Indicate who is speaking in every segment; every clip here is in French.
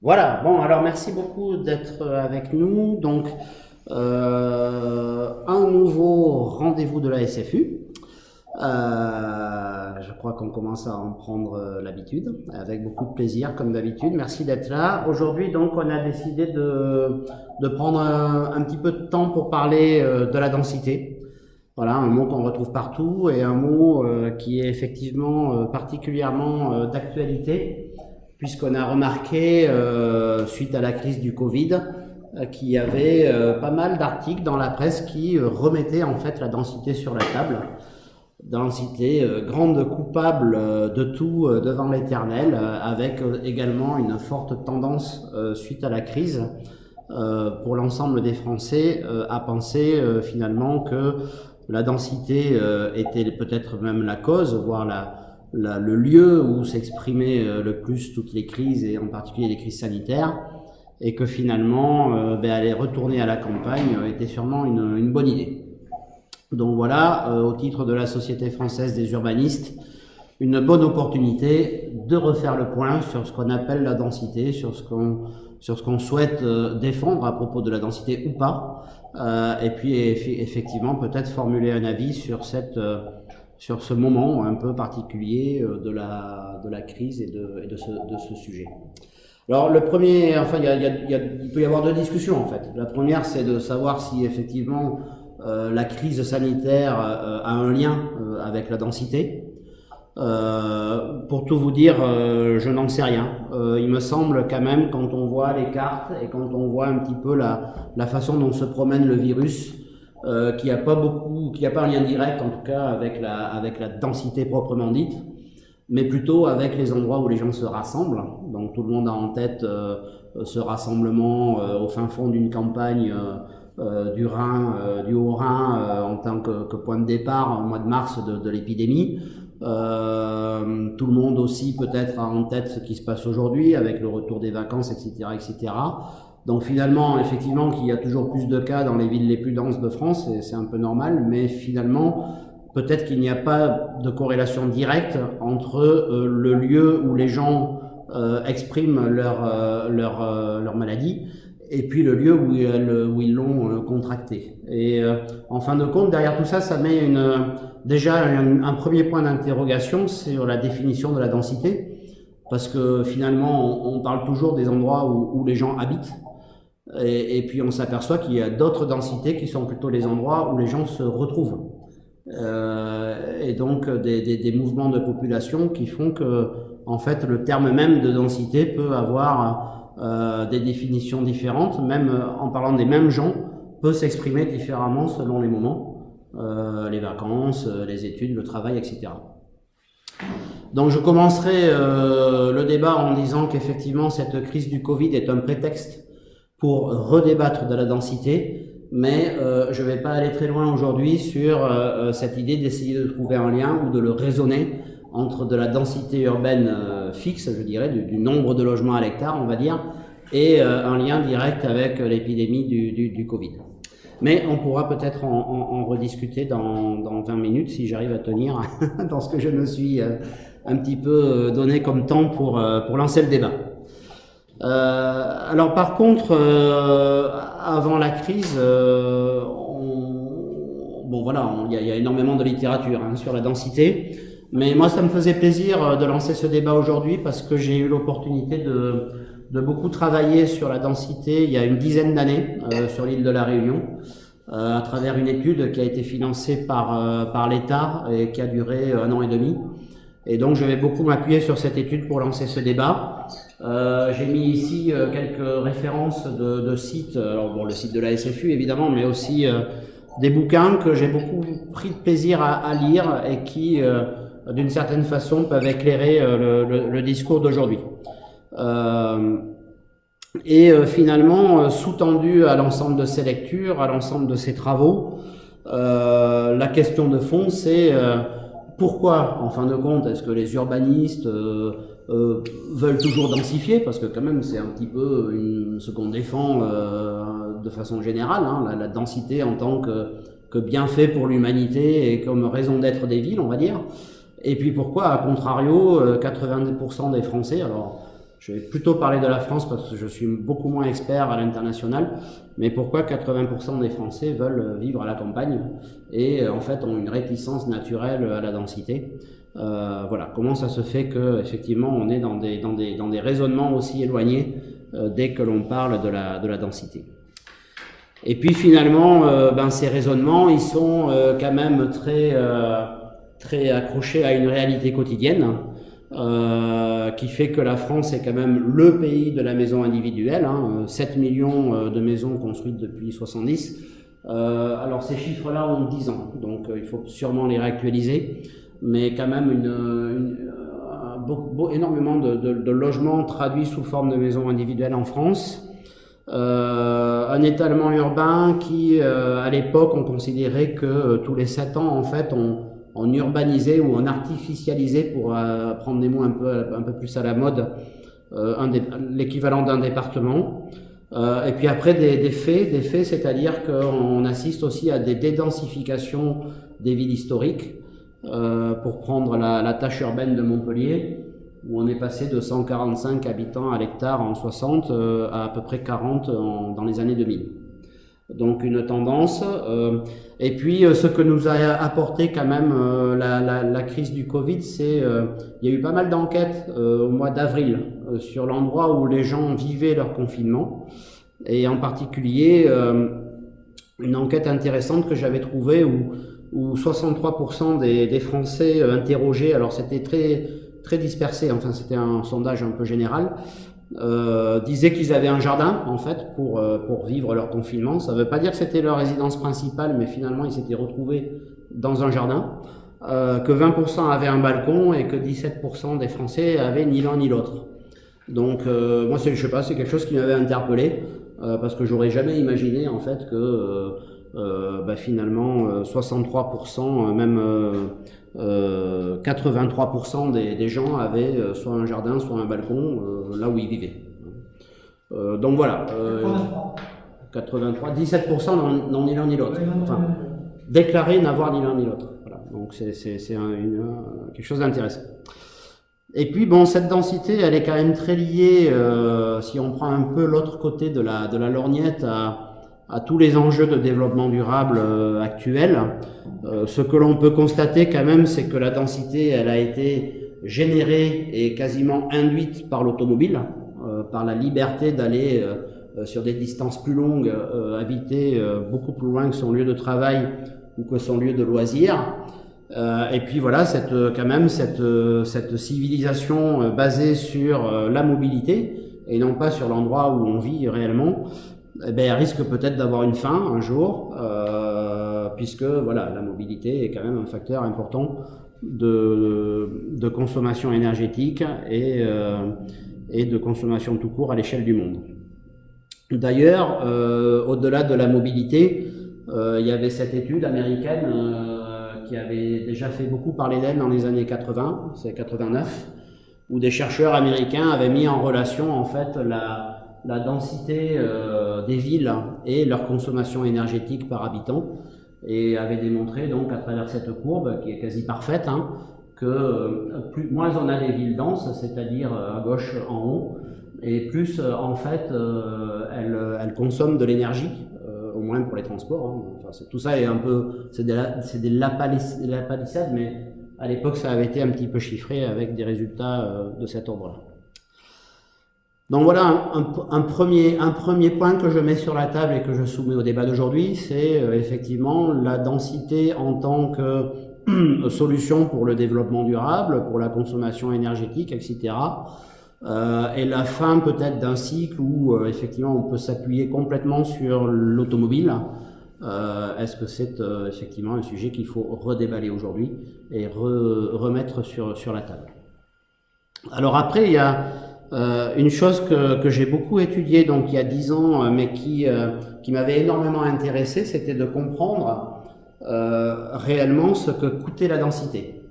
Speaker 1: Voilà, bon, alors merci beaucoup d'être avec nous. Donc, un nouveau rendez-vous de la SFU. Je crois qu'on commence à en prendre l'habitude, avec beaucoup de plaisir, comme d'habitude. Merci d'être là. Aujourd'hui, donc, on a décidé de prendre un petit peu de temps pour parler de la densité. Voilà, un mot qu'on retrouve partout et un mot qui est effectivement particulièrement d'actualité, puisqu'on a remarqué, suite à la crise du Covid, qu'il y avait pas mal d'articles dans la presse qui remettaient en fait la densité sur la table. Densité grande coupable de tout devant l'éternel, avec également une forte tendance suite à la crise pour l'ensemble des Français à penser finalement que la densité était peut-être même la cause, voire le lieu où s'exprimaient le plus toutes les crises, et en particulier les crises sanitaires, et que finalement aller retourner à la campagne était sûrement une bonne idée. Donc voilà, au titre de la Société française des urbanistes, une bonne opportunité de refaire le point sur ce qu'on appelle la densité, sur ce qu'on souhaite défendre à propos de la densité ou pas, et puis effectivement peut-être formuler un avis sur sur ce moment un peu particulier de la crise et de ce sujet. Alors le premier, enfin il peut y avoir deux discussions en fait. La première, c'est de savoir si effectivement la crise sanitaire a un lien avec la densité. Pour tout vous dire, je n'en sais rien. Il me semble quand même, quand on voit les cartes et quand on voit un petit peu la façon dont se promène le virus, qu'il n'y a pas qu'il n'y a pas un lien direct en tout cas avec la densité proprement dite, mais plutôt avec les endroits où les gens se rassemblent. Donc tout le monde a en tête ce rassemblement au fin fond d'une campagne du Rhin, du Haut-Rhin, en tant que point de départ au mois de mars de l'épidémie. Tout le monde aussi peut-être a en tête ce qui se passe aujourd'hui avec le retour des vacances, etc., etc. Donc finalement, effectivement, qu'il y a toujours plus de cas dans les villes les plus denses de France, et c'est un peu normal, mais finalement, peut-être qu'il n'y a pas de corrélation directe entre le lieu où les gens expriment leur maladie et puis le lieu où ils l'ont contracté. Et en fin de compte, derrière tout ça, ça met déjà un premier point d'interrogation sur la définition de la densité, parce que finalement, on parle toujours des endroits où les gens habitent, et puis on s'aperçoit qu'il y a d'autres densités qui sont plutôt les endroits où les gens se retrouvent. Et donc des mouvements de population qui font que, en fait, le terme même de densité peut avoir des définitions différentes, même en parlant des mêmes gens, peut s'exprimer différemment selon les moments, les vacances, les études, le travail, etc. Donc je commencerai le débat en disant qu'effectivement cette crise du Covid est un prétexte pour redébattre de la densité, mais je ne vais pas aller très loin aujourd'hui sur cette idée d'essayer de trouver un lien ou de le raisonner entre de la densité urbaine fixe, je dirais, du nombre de logements à l'hectare, on va dire, et un lien direct avec l'épidémie du Covid. Mais on pourra peut-être en rediscuter dans 20 minutes si j'arrive à tenir dans ce que je me suis un petit peu donné comme temps pour lancer le débat. Alors par contre, avant la crise, bon voilà, il y a énormément de littérature sur la densité, mais moi ça me faisait plaisir de lancer ce débat aujourd'hui parce que j'ai eu l'opportunité de beaucoup travailler sur la densité il y a une dizaine d'années sur l'île de la Réunion, à travers une étude qui a été financée par l'État et qui a duré 1 an et demi. Et donc je vais beaucoup m'appuyer sur cette étude pour lancer ce débat. J'ai mis ici quelques références de sites, alors bon, le site de la SFU évidemment, mais aussi des bouquins que j'ai beaucoup pris de plaisir à lire et qui, d'une certaine façon, peuvent éclairer le discours d'aujourd'hui. Finalement, sous-tendu à l'ensemble de ces lectures, à l'ensemble de ces travaux, la question de fond, c'est pourquoi, en fin de compte, est-ce que les urbanistes veulent toujours densifier, parce que quand même c'est un petit peu ce qu'on défend de façon générale, la densité en tant que bienfait pour l'humanité et comme raison d'être des villes, on va dire. Et puis pourquoi, à contrario, 90% des Français, alors Je vais plutôt parler de la France parce que je suis beaucoup moins expert à l'international, mais pourquoi 80% des Français veulent vivre à la campagne et en fait ont une réticence naturelle à la densité. Voilà, comment ça se fait que effectivement on est dans des raisonnements aussi éloignés dès que l'on parle de la densité. Et puis finalement, ces raisonnements, ils sont quand même très accrochés à une réalité quotidienne, qui fait que la France est quand même le pays de la maison individuelle, 7 millions de maisons construites depuis 70. Alors ces chiffres-là ont 10 ans, donc il faut sûrement les réactualiser, mais quand même énormément de logements traduits sous forme de maisons individuelles en France. Un étalement urbain qui, à l'époque, on considérait que tous les 7 ans, en fait, on urbanisait ou on artificialisait, pour prendre des mots un peu plus à la mode, l'équivalent d'un département. Et puis après, des faits, c'est-à-dire qu'on assiste aussi à des dédensifications des villes historiques. Pour prendre la tâche urbaine de Montpellier, où on est passé de 145 habitants à l'hectare en 60 à peu près 40 dans les années 2000. Donc une tendance. Et puis ce que nous a apporté quand même la crise du Covid, c'est il y a eu pas mal d'enquêtes au mois d'avril sur l'endroit où les gens vivaient leur confinement, et en particulier une enquête intéressante que j'avais trouvée où 63% des Français interrogés, alors c'était très dispersé, enfin c'était un sondage un peu général, disaient qu'ils avaient un jardin en fait pour vivre leur confinement. Ça ne veut pas dire que c'était leur résidence principale, mais finalement ils s'étaient retrouvés dans un jardin, que 20% avaient un balcon et que 17% des Français avaient ni l'un ni l'autre. Donc moi je sais pas, c'est quelque chose qui m'avait interpellé, parce que j'aurais jamais imaginé en fait que finalement 63%, même 83% des gens avaient soit un jardin, soit un balcon là où ils vivaient. Donc voilà, 17% n'ont ni l'un ni l'autre. Enfin, déclaré n'avoir ni l'un ni l'autre. Voilà. Donc c'est quelque chose d'intéressant. Et puis bon, cette densité, elle est quand même très liée, si on prend un peu l'autre côté de la lorgnette, à tous les enjeux de développement durable actuels. Ce que l'on peut constater quand même, c'est que la densité, elle a été générée et quasiment induite par l'automobile, par la liberté d'aller sur des distances plus longues, habiter beaucoup plus loin que son lieu de travail ou que son lieu de loisir. Et puis voilà, cette civilisation basée sur la mobilité et non pas sur l'endroit où on vit réellement, elle risque peut-être d'avoir une fin un jour, puisque voilà, la mobilité est quand même un facteur important de consommation énergétique et de consommation tout court à l'échelle du monde. D'ailleurs, au-delà de la mobilité, il y avait cette étude américaine qui avait déjà fait beaucoup parler d'elle dans les années 80, c'est 89, où des chercheurs américains avaient mis en relation en fait la densité des villes et leur consommation énergétique par habitant, et avaient démontré donc à travers cette courbe qui est quasi parfaite que moins on a des villes denses, c'est-à-dire à gauche en haut, et plus en fait elles consomment de l'énergie, au moins pour les transports. Enfin, tout ça est un peu, c'est des lapalissades, mais à l'époque ça avait été un petit peu chiffré avec des résultats de cet ordre-là. Donc voilà un premier point que je mets sur la table et que je soumets au débat d'aujourd'hui, c'est effectivement la densité en tant que solution pour le développement durable, pour la consommation énergétique, etc. Et la fin peut-être d'un cycle où effectivement on peut s'appuyer complètement sur l'automobile. Est-ce que c'est effectivement un sujet qu'il faut redéballer aujourd'hui et remettre sur la table? Alors après, il y a une chose que j'ai beaucoup étudiée donc il y a 10 ans, mais qui m'avait énormément intéressé, c'était de comprendre réellement ce que coûtait la densité.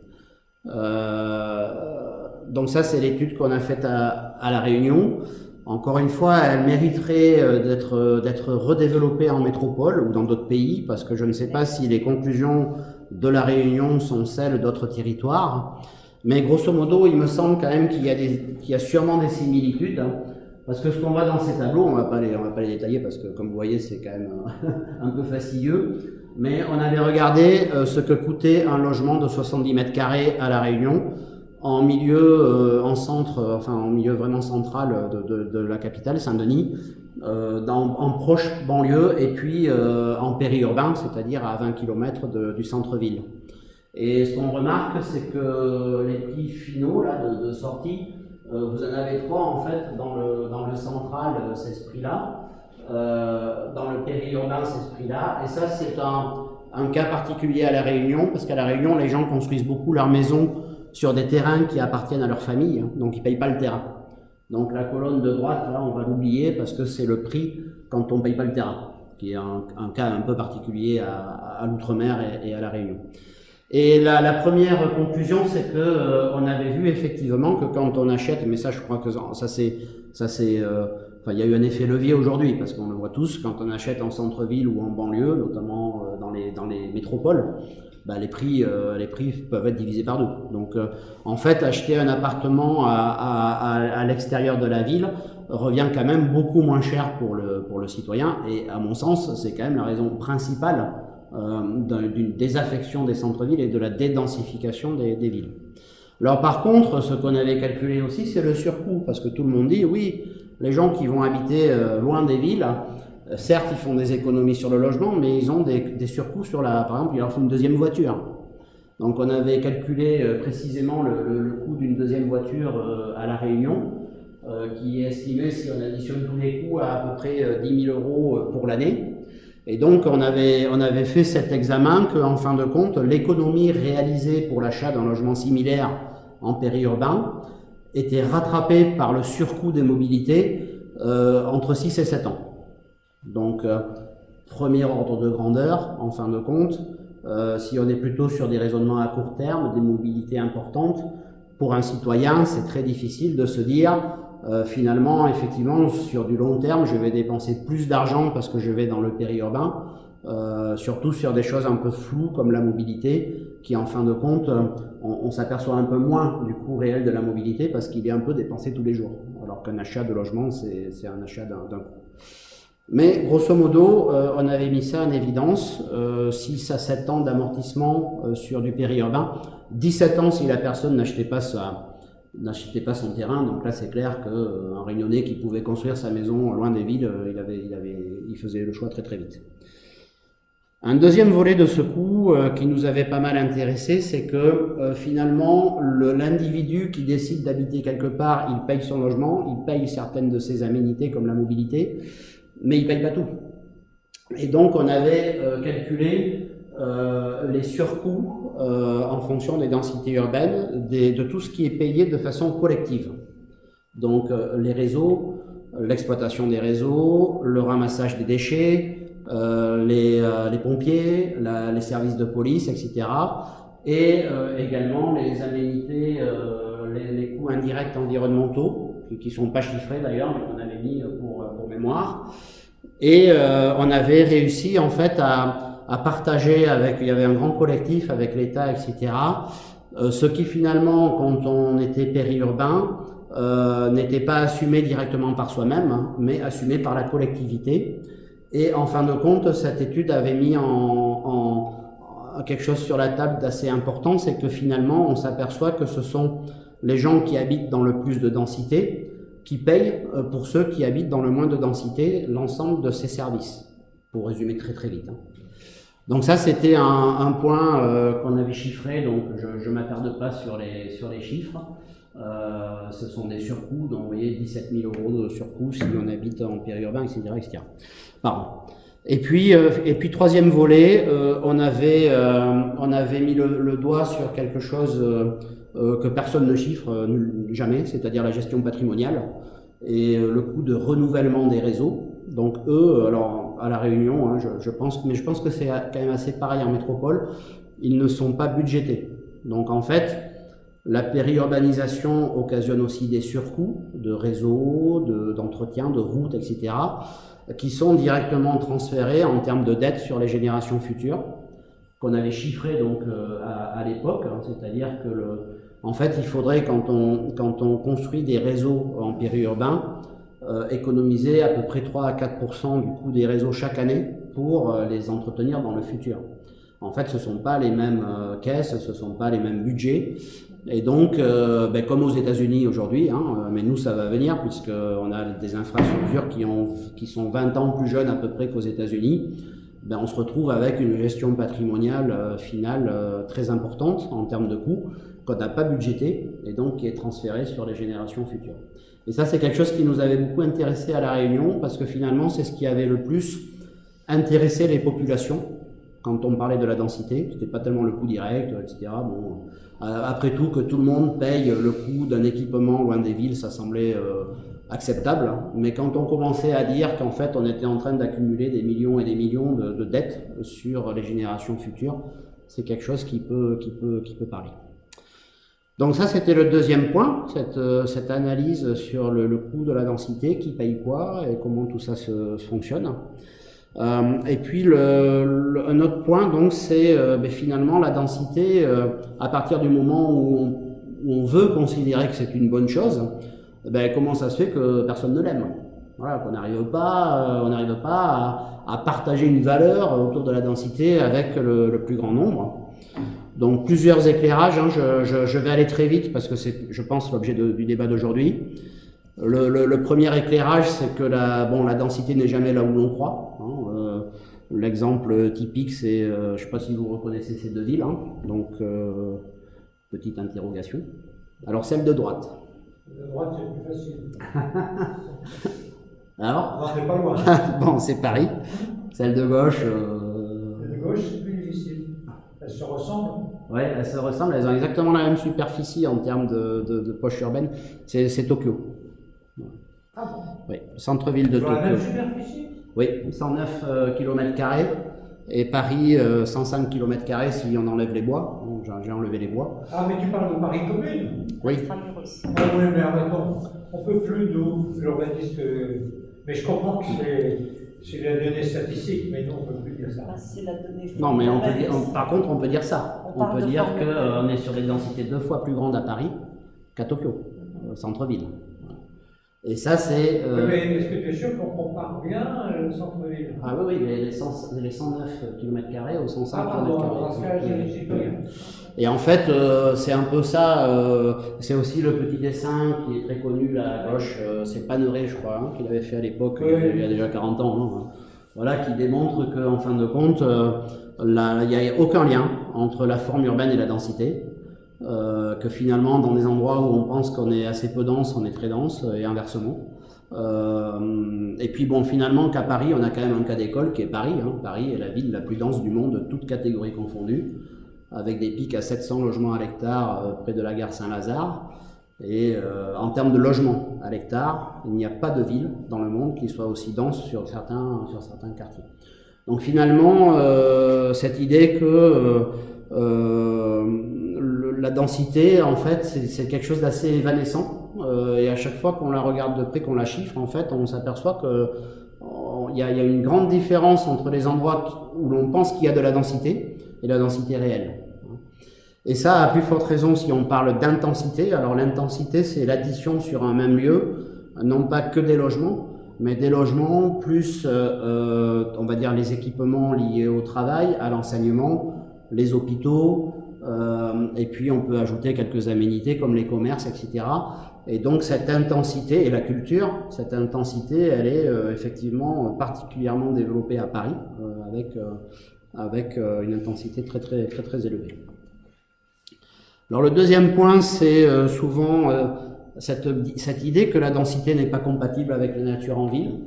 Speaker 1: Donc ça, c'est l'étude qu'on a faite à La Réunion. Encore une fois, elle mériterait d'être redéveloppée en métropole ou dans d'autres pays, parce que je ne sais pas si les conclusions de La Réunion sont celles d'autres territoires. Mais grosso modo, il me semble quand même qu'il y a sûrement des similitudes, hein, parce que ce qu'on voit dans ces tableaux, on va pas les détailler parce que comme vous voyez, c'est quand même un peu fastidieux. Mais on avait regardé ce que coûtait un logement de 70 mètres carrés à La Réunion, en milieu, en milieu vraiment central de la capitale, Saint-Denis, en proche banlieue et puis en périurbain, c'est-à-dire à 20 km du centre-ville. Et ce qu'on remarque, c'est que les prix finaux là, de sortie, vous en avez trois en fait dans le central, c'est ce prix-là, dans le périurbain, c'est ce prix-là, et ça c'est un cas particulier à La Réunion, parce qu'à La Réunion, les gens construisent beaucoup leurs maisons sur des terrains qui appartiennent à leur famille, hein, donc ils ne payent pas le terrain. Donc la colonne de droite, là, on va l'oublier parce que c'est le prix quand on ne paye pas le terrain, qui est un cas un peu particulier à l'outre-mer et à La Réunion. Et la première conclusion, c'est que on avait vu effectivement que quand on achète, mais ça je crois que il y a eu un effet levier aujourd'hui parce qu'on le voit tous, quand on achète en centre-ville ou en banlieue, notamment dans les métropoles, bah, les prix peuvent être divisés par deux. Donc en fait, acheter un appartement à l'extérieur de la ville revient quand même beaucoup moins cher pour le citoyen, et à mon sens, c'est quand même la raison principale d'une désaffection des centres-villes et de la dédensification des villes. Alors par contre, ce qu'on avait calculé aussi, c'est le surcoût, parce que tout le monde dit, oui, les gens qui vont habiter loin des villes, certes, ils font des économies sur le logement, mais ils ont des surcoûts sur par exemple, il leur faut une deuxième voiture. Donc on avait calculé précisément le coût d'une deuxième voiture à La Réunion, qui est estimé, si on additionne tous les coûts, à peu près 10 000 € pour l'année. Et donc on avait fait cet examen qu'en fin de compte, l'économie réalisée pour l'achat d'un logement similaire en périurbain était rattrapée par le surcoût des mobilités entre 6 et 7 ans. Donc premier ordre de grandeur, en fin de compte, si on est plutôt sur des raisonnements à court terme, des mobilités importantes, pour un citoyen, c'est très difficile de se dire finalement, effectivement, sur du long terme, je vais dépenser plus d'argent parce que je vais dans le périurbain, surtout sur des choses un peu floues comme la mobilité, qui en fin de compte, on s'aperçoit un peu moins du coût réel de la mobilité parce qu'il est un peu dépensé tous les jours, alors qu'un achat de logement, c'est un achat d'un coup. Mais grosso modo, on avait mis ça en évidence, 6 à 7 ans d'amortissement sur du périurbain, 17 ans si la personne n'achetait pas son terrain. Donc là c'est clair qu'un Réunionnais qui pouvait construire sa maison loin des villes, il faisait le choix très très vite. Un deuxième volet de ce coût qui nous avait pas mal intéressé, c'est que finalement l'individu qui décide d'habiter quelque part, il paye son logement, il paye certaines de ses aménités comme la mobilité, mais il paye pas tout. Et donc on avait calculé les surcoûts en fonction des densités urbaines, de tout ce qui est payé de façon collective. Donc les réseaux, l'exploitation des réseaux, le ramassage des déchets, les pompiers, les services de police, etc. Et également les aménités, les coûts indirects environnementaux, qui ne sont pas chiffrés d'ailleurs, mais qu'on avait mis pour mémoire. Et on avait réussi en fait à partager il y avait un grand collectif avec l'État, etc. Ce qui finalement, quand on était périurbain, n'était pas assumé directement par soi-même, hein, mais assumé par la collectivité. Et en fin de compte, cette étude avait mis quelque chose sur la table d'assez important, c'est que finalement, on s'aperçoit que ce sont les gens qui habitent dans le plus de densité qui payent pour ceux qui habitent dans le moins de densité l'ensemble de ces services, pour résumer très très vite. Hein. Donc ça, c'était un point qu'on avait chiffré, donc je ne m'attarde pas sur les chiffres. Ce sont des surcoûts, donc vous voyez 17 000 € de surcoûts si on habite en périurbain, etc. etc. Pardon. Et puis troisième volet, on avait mis le doigt sur quelque chose que personne ne chiffre jamais, c'est-à-dire la gestion patrimoniale et le coût de renouvellement des réseaux. Donc eux, alors à La Réunion, hein, je pense que c'est quand même assez pareil en métropole, ils ne sont pas budgétés. Donc en fait, la périurbanisation occasionne aussi des surcoûts de réseaux, d'entretien, de routes, etc., qui sont directement transférés en termes de dettes sur les générations futures, qu'on avait chiffré donc à l'époque, hein, c'est-à-dire que En fait, il faudrait, quand on construit des réseaux en périurbain, économiser à peu près 3 à 4% du coût des réseaux chaque année pour les entretenir dans le futur. En fait, ce ne sont pas les mêmes caisses, ce ne sont pas les mêmes budgets. Et donc, comme aux États-Unis aujourd'hui, mais nous ça va venir puisqu'on a des infrastructures qui sont 20 ans plus jeunes à peu près qu'aux États-Unis, on se retrouve avec une gestion patrimoniale finale très importante en termes de coûts qu'on n'a pas budgété et donc qui est transférée sur les générations futures. Et ça, c'est quelque chose qui nous avait beaucoup intéressé à La Réunion parce que finalement, c'est ce qui avait le plus intéressé les populations quand on parlait de la densité. C'était pas tellement le coût direct, etc. Bon, après tout, que tout le monde paye le coût d'un équipement loin des villes, ça semblait acceptable. Mais quand on commençait à dire qu'en fait, on était en train d'accumuler des millions et des millions de dettes sur les générations futures, c'est quelque chose qui peut parler. Donc ça, c'était le deuxième point, cette analyse sur le coût de la densité, qui paye quoi et comment tout ça se fonctionne. Et puis un autre point, donc, c'est finalement la densité, à partir du moment où on veut considérer que c'est une bonne chose, comment ça se fait que personne ne l'aime? Voilà, qu'on n'arrive pas à partager une valeur autour de la densité avec le plus grand nombre. Donc plusieurs éclairages, je vais aller très vite parce que c'est, je pense, l'objet du débat d'aujourd'hui. Le premier éclairage, c'est que la densité n'est jamais là où l'on croit. L'exemple typique, c'est, je ne sais pas si vous reconnaissez ces deux villes, donc petite interrogation. Alors celle de droite.
Speaker 2: De droite, c'est plus facile.
Speaker 1: Alors
Speaker 2: On n'est pas loin.
Speaker 1: Bon, c'est Paris. Celle de gauche.
Speaker 2: Celle de gauche, c'est plus difficile. Elles se ressemblent.
Speaker 1: Oui, elles se ressemblent, elles ont exactement la même superficie en termes de poche urbaine. C'est Tokyo.
Speaker 2: Ah bon?
Speaker 1: Oui, centre-ville de Tokyo.
Speaker 2: La même superficie?
Speaker 1: Oui, 109 km² et Paris 105 km² si on enlève les bois. Bon, j'ai enlevé les bois.
Speaker 2: Ah, mais tu parles de Paris commune?
Speaker 1: Oui.
Speaker 2: Ah oui, mais attends, on peut plus, nous, l'urbaniste. Mais je comprends que c'est la donnée statistique, mais nous, on peut plus dire ça.
Speaker 3: C'est la donnée.
Speaker 1: Non, mais par contre, on peut dire ça. On peut dire qu'on est sur des densités 2 fois plus grandes à Paris qu'à Tokyo, centre-ville. Et ça, c'est.
Speaker 2: Mais est-ce que tu es sûr qu'on compare bien le centre-ville?
Speaker 1: Ah oui, les 109 km² aux 105
Speaker 2: Ah, pardon,
Speaker 1: km².
Speaker 2: dans ce cas, j'ai pas bien.
Speaker 1: Et en fait, c'est un peu ça. C'est aussi le petit dessin qui est très connu là à gauche. C'est Panerai, je crois, qu'il avait fait à l'époque, il y a déjà 40 ans. Voilà, qui démontre qu'en fin de compte, il n'y a aucun lien entre la forme urbaine et la densité. Que finalement, dans des endroits où on pense qu'on est assez peu dense, on est très dense, et inversement. Et puis bon, finalement, qu'à Paris, on a quand même un cas d'école qui est Paris. Paris est la ville la plus dense du monde, toutes catégories confondues, avec des pics à 700 logements à l'hectare près de la gare Saint-Lazare. Et en termes de logements à l'hectare, il n'y a pas de ville dans le monde qui soit aussi dense sur certains quartiers. Donc finalement, cette idée que la densité, en fait, c'est quelque chose d'assez évanescent. Et à chaque fois qu'on la regarde de près, qu'on la chiffre, en fait, on s'aperçoit qu'il y a une grande différence entre les endroits où l'on pense qu'il y a de la densité et la densité réelle. Et ça, à plus forte raison, si on parle d'intensité. Alors l'intensité, c'est l'addition sur un même lieu, non pas que des logements, mais des logements plus, on va dire, les équipements liés au travail, à l'enseignement, les hôpitaux, et puis on peut ajouter quelques aménités comme les commerces, etc. Et donc cette intensité, et la culture, cette intensité, elle est effectivement particulièrement développée à Paris, avec une intensité très élevée. Alors le deuxième point, c'est souvent cette idée que la densité n'est pas compatible avec la nature en ville.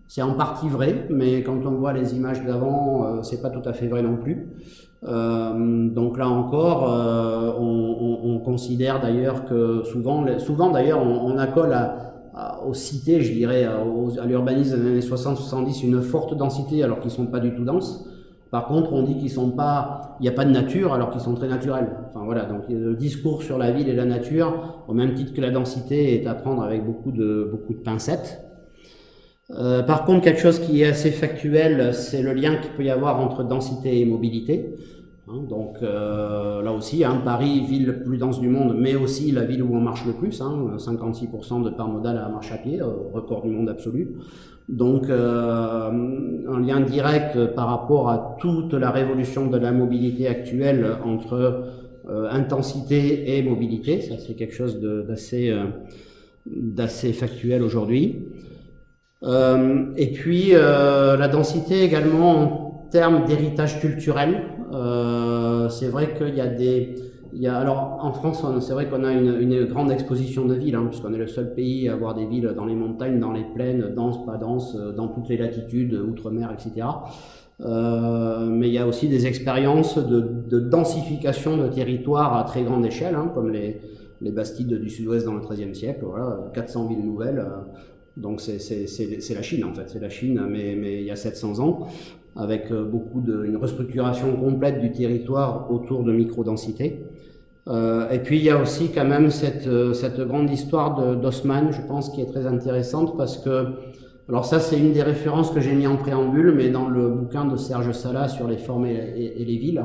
Speaker 1: C'est en partie vrai, mais quand on voit les images d'avant, c'est pas tout à fait vrai non plus. Donc là encore, on considère d'ailleurs que souvent d'ailleurs, on accole aux cités, je dirais, à l'urbanisme des années 60-70 une forte densité alors qu'ils sont pas du tout denses. Par contre, on dit qu'il n'y a pas de nature alors qu'ils sont très naturels. Enfin voilà, donc le discours sur la ville et la nature, au même titre que la densité, est à prendre avec beaucoup de pincettes. Par contre, quelque chose qui est assez factuel, c'est le lien qu'il peut y avoir entre densité et mobilité. Donc là aussi, Paris, ville la plus dense du monde, mais aussi la ville où on marche le plus, 56% de part modale à la marche à pied, record du monde absolu. Donc un lien direct par rapport à toute la révolution de la mobilité actuelle entre intensité et mobilité. Ça, c'est quelque chose d'assez factuel aujourd'hui. Et puis la densité également en termes d'héritage culturel. C'est vrai qu'il y a alors en France, c'est vrai qu'on a une grande exposition de villes, puisqu'on est le seul pays à avoir des villes dans les montagnes, dans les plaines, denses, pas denses, dans toutes les latitudes, outre-mer, etc. Mais il y a aussi des expériences de densification de territoires à très grande échelle, comme les Bastides du Sud-Ouest dans le XIIIe siècle, voilà, 400 villes nouvelles. Donc c'est la Chine en fait, c'est la Chine, mais il y a 700 ans, avec une restructuration complète du territoire autour de microdensités. Et puis il y a aussi quand même cette grande histoire d'Haussmann, je pense, qui est très intéressante parce que, alors ça c'est une des références que j'ai mis en préambule, mais dans le bouquin de Serge Salat sur les formes et les villes,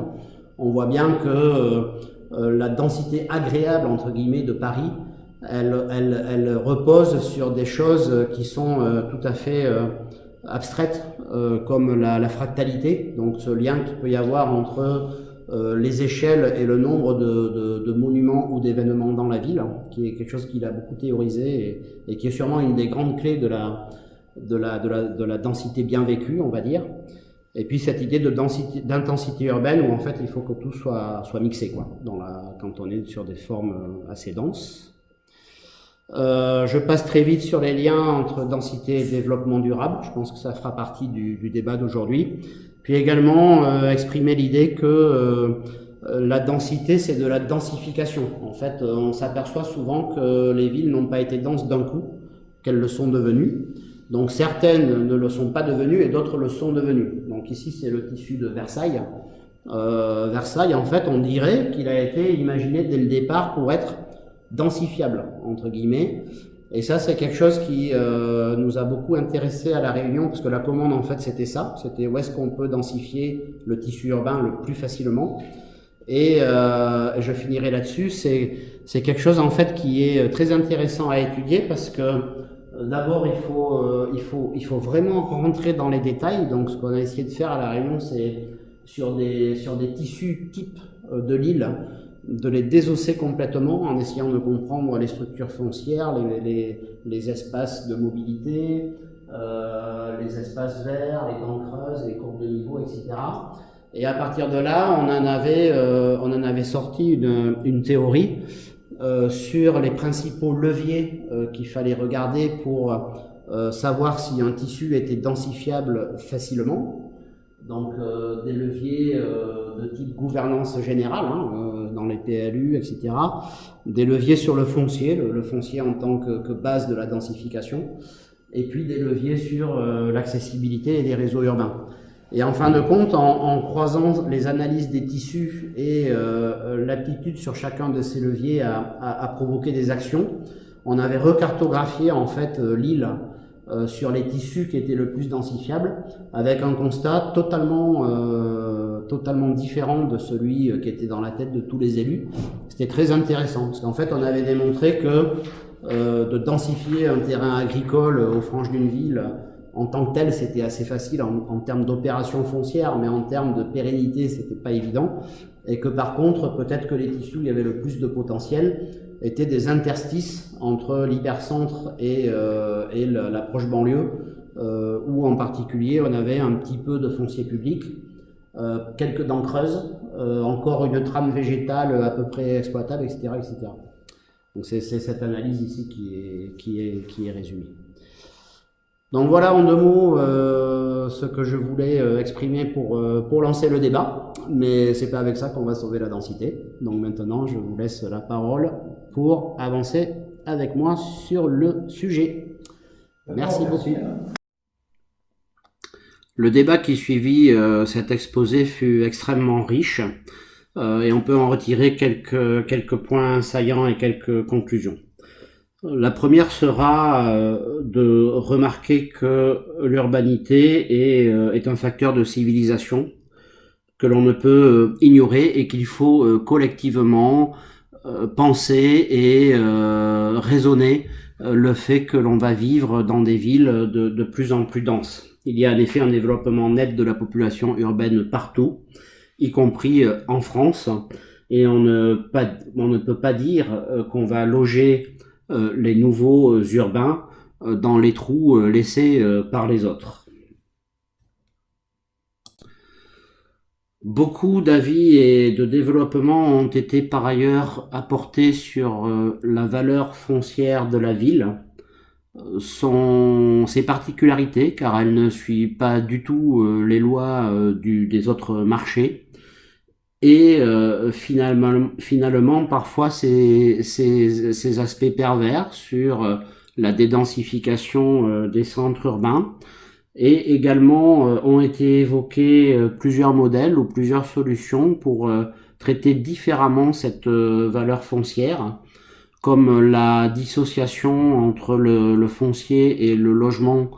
Speaker 1: on voit bien que la densité agréable entre guillemets de Paris, elle repose sur des choses qui sont tout à fait abstraites, comme la fractalité, donc ce lien qu'il peut y avoir entre les échelles et le nombre de monuments ou d'événements dans la ville, qui est quelque chose qu'il a beaucoup théorisé et qui est sûrement une des grandes clés de la densité bien vécue, on va dire. Et puis cette idée d'intensité urbaine où en fait il faut que tout soit mixé, quoi, quand on est sur des formes assez denses. Je passe très vite sur les liens entre densité et développement durable. Je pense que ça fera partie du débat d'aujourd'hui. Puis également exprimer l'idée que la densité, c'est de la densification. En fait, on s'aperçoit souvent que les villes n'ont pas été denses d'un coup, qu'elles le sont devenues. Donc certaines ne le sont pas devenues et d'autres le sont devenues. Donc ici, c'est le tissu de Versailles. Versailles, en fait, on dirait qu'il a été imaginé dès le départ pour être densifiable, entre guillemets. Et ça, c'est quelque chose qui nous a beaucoup intéressé à La Réunion, parce que la commande, en fait, c'était ça. C'était où est-ce qu'on peut densifier le tissu urbain le plus facilement. Et je finirai là-dessus. C'est quelque chose, en fait, qui est très intéressant à étudier, parce que d'abord, il faut vraiment rentrer dans les détails. Donc, ce qu'on a essayé de faire à La Réunion, c'est sur des tissus types de l'île, de les désosser complètement en essayant de comprendre les structures foncières, les espaces de mobilité, les espaces verts, les dents creuses, les courbes de niveau, etc. Et à partir de là, on en avait sorti une théorie sur les principaux leviers qu'il fallait regarder pour savoir si un tissu était densifiable facilement. Donc des leviers de type gouvernance générale, dans les PLU, etc. Des leviers sur le foncier en tant que base de la densification, et puis des leviers sur l'accessibilité et les réseaux urbains. Et en fin de compte, en croisant les analyses des tissus et l'aptitude sur chacun de ces leviers à provoquer des actions, on avait recartographié en fait l'île sur les tissus qui étaient le plus densifiables, avec un constat totalement différent de celui qui était dans la tête de tous les élus. C'était très intéressant, parce qu'en fait on avait démontré que de densifier un terrain agricole aux franges d'une ville, en tant que tel, c'était assez facile en termes d'opération foncière, mais en termes de pérennité, c'était pas évident. Et que par contre, peut-être que les tissus où il y avait le plus de potentiel étaient des interstices entre l'hypercentre et la proche banlieue, où en particulier on avait un petit peu de foncier public, quelques dents creuses, encore une trame végétale à peu près exploitable, etc., etc. Donc c'est cette analyse ici qui est résumée. Donc voilà en 2 mots ce que je voulais exprimer pour lancer le débat, mais c'est pas avec ça qu'on va sauver la densité. Donc maintenant je vous laisse la parole pour avancer avec moi sur le sujet. Merci beaucoup. Le débat qui suivit cet exposé fut extrêmement riche et on peut en retirer quelques points saillants et quelques conclusions. La première sera de remarquer que l'urbanité est un facteur de civilisation, que l'on ne peut ignorer et qu'il faut collectivement penser et raisonner le fait que l'on va vivre dans des villes de plus en plus denses. Il y a en effet un développement net de la population urbaine partout, y compris en France, et on ne peut pas dire qu'on va loger les nouveaux urbains dans les trous laissés par les autres. Beaucoup d'avis et de développement ont été par ailleurs apportés sur la valeur foncière de la ville, ses particularités, car elle ne suit pas du tout les lois des autres marchés, et finalement parfois ces aspects pervers sur la dédensification des centres urbains. Et également ont été évoqués plusieurs modèles ou plusieurs solutions pour traiter différemment cette valeur foncière, comme la dissociation entre le foncier et le logement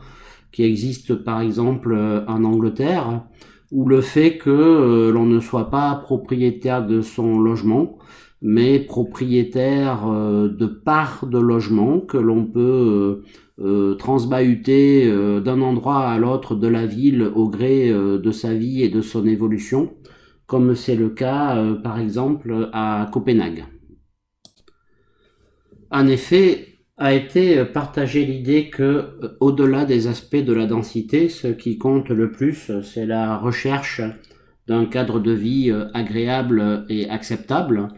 Speaker 1: qui existe par exemple en Angleterre, ou le fait que l'on ne soit pas propriétaire de son logement, mais propriétaire de parts de logement que l'on peut transbahuter d'un endroit à l'autre de la ville au gré de sa vie et de son évolution, comme c'est le cas par exemple à Copenhague. En effet, a été partagée l'idée que, au-delà des aspects de la densité, ce qui compte le plus, c'est la recherche d'un cadre de vie agréable et acceptable,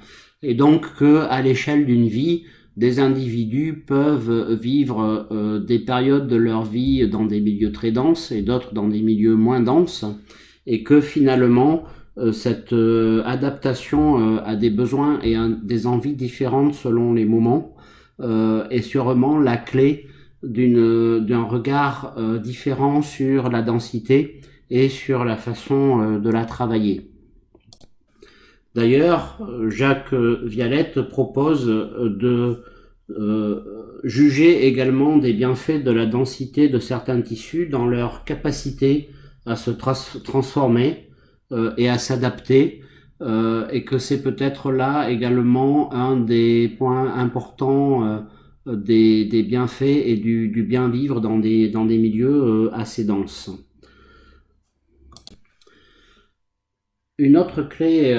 Speaker 1: et donc que, à l'échelle d'une vie, des individus peuvent vivre des périodes de leur vie dans des milieux très denses et d'autres dans des milieux moins denses, et que finalement cette adaptation à des besoins et à des envies différentes selon les moments est sûrement la clé d'un regard différent sur la densité et sur la façon de la travailler. D'ailleurs, Jacques Vialette propose de juger également des bienfaits de la densité de certains tissus dans leur capacité à se transformer et à s'adapter, et que c'est peut-être là également un des points importants des bienfaits et du bien vivre dans des milieux assez denses. Une autre clé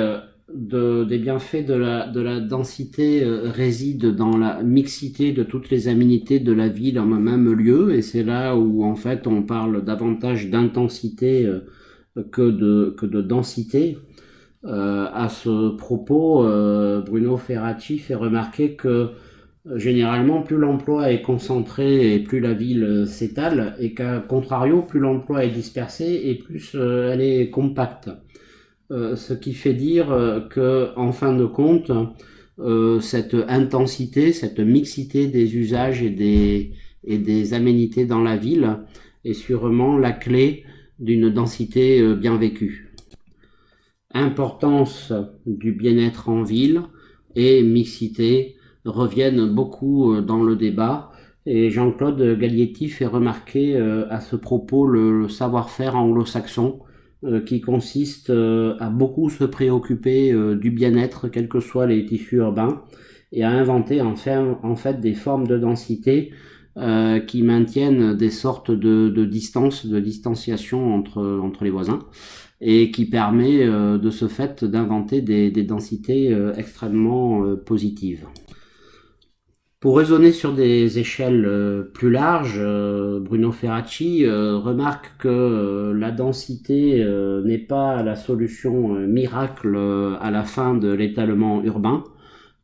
Speaker 1: des bienfaits de la densité réside dans la mixité de toutes les aménités de la ville en un même lieu, et c'est là où en fait on parle davantage d'intensité que de densité. À ce propos, Bruno Ferracci fait remarquer que généralement plus l'emploi est concentré et plus la ville s'étale, et qu'à contrario plus l'emploi est dispersé et plus elle est compacte. Ce qui fait dire que, en fin de compte, cette intensité, cette mixité des usages et des aménités dans la ville est sûrement la clé d'une densité bien vécue. Importance du bien-être en ville et mixité reviennent beaucoup dans le débat, et Jean-Claude Gaglietti fait remarquer à ce propos le savoir-faire anglo-saxon qui consiste à beaucoup se préoccuper du bien-être, quels que soient les tissus urbains, et à inventer en fait des formes de densité qui maintiennent des sortes de distance, de distanciation entre les voisins, et qui permet de ce fait d'inventer des densités extrêmement positives. Pour raisonner sur des échelles plus larges, Bruno Ferracci remarque que la densité n'est pas la solution miracle à la fin de l'étalement urbain,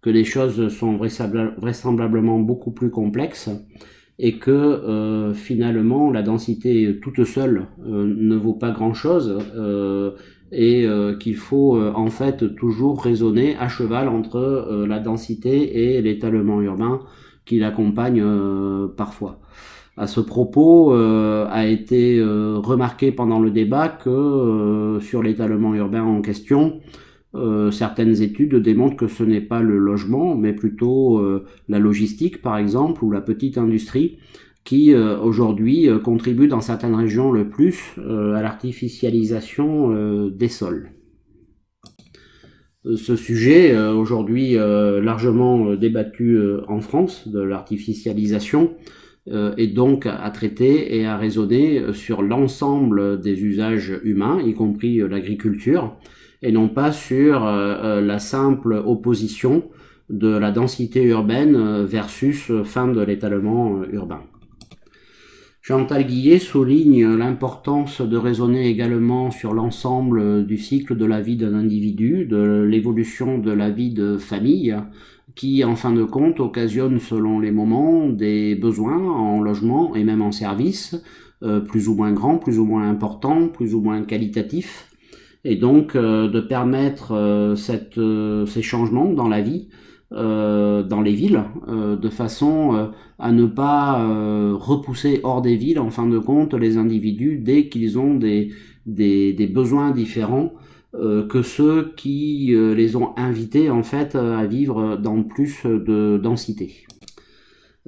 Speaker 1: que les choses sont vraisemblablement beaucoup plus complexes, et que finalement la densité toute seule ne vaut pas grand-chose, et qu'il faut en fait toujours raisonner à cheval entre la densité et l'étalement urbain qui l'accompagne parfois. À ce propos, a été remarqué pendant le débat que sur l'étalement urbain en question, certaines études démontrent que ce n'est pas le logement, mais plutôt la logistique par exemple, ou la petite industrie, qui aujourd'hui contribue dans certaines régions le plus à l'artificialisation des sols. Ce sujet, aujourd'hui largement débattu en France, de l'artificialisation, est donc à traiter et à raisonner sur l'ensemble des usages humains, y compris l'agriculture, et non pas sur la simple opposition de la densité urbaine versus fin de l'étalement urbain. Chantal Guillet souligne l'importance de raisonner également sur l'ensemble du cycle de la vie d'un individu, de l'évolution de la vie de famille, qui en fin de compte occasionne selon les moments des besoins en logement et même en service, plus ou moins grands, plus ou moins importants, plus ou moins qualitatifs, et donc de permettre ces changements dans la vie, dans les villes, de façon à ne pas repousser hors des villes, en fin de compte, les individus dès qu'ils ont des besoins différents que ceux qui les ont invités en fait à vivre dans plus de densité.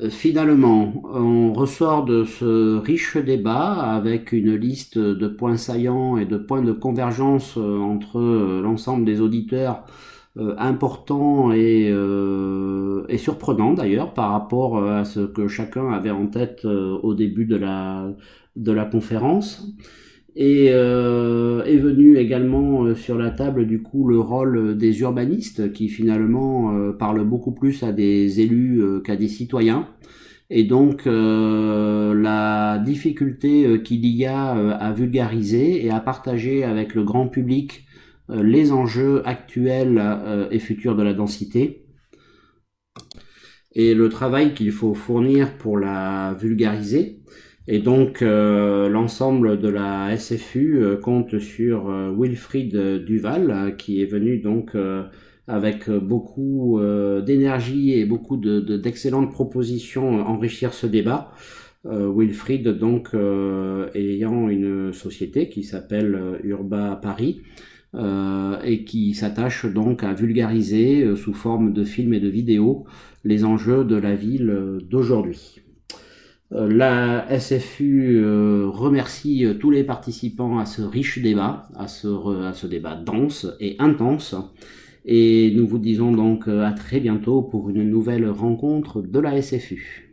Speaker 1: Finalement, on ressort de ce riche débat avec une liste de points saillants et de points de convergence entre l'ensemble des auditeurs important et surprenant d'ailleurs par rapport à ce que chacun avait en tête au début de la conférence. Et est venu également sur la table du coup le rôle des urbanistes qui finalement parlent beaucoup plus à des élus qu'à des citoyens. Et donc la difficulté qu'il y a à vulgariser et à partager avec le grand public les enjeux actuels et futurs de la densité, et le travail qu'il faut fournir pour la vulgariser. Et donc l'ensemble de la SFU compte sur Wilfried Duval qui est venu donc avec beaucoup d'énergie et beaucoup d'excellentes propositions enrichir ce débat. Wilfried donc ayant une société qui s'appelle Urba Paris, et qui s'attache donc à vulgariser sous forme de films et de vidéos les enjeux de la ville d'aujourd'hui. La SFU remercie tous les participants à ce riche débat, à ce débat dense et intense, et nous vous disons donc à très bientôt pour une nouvelle rencontre de la SFU.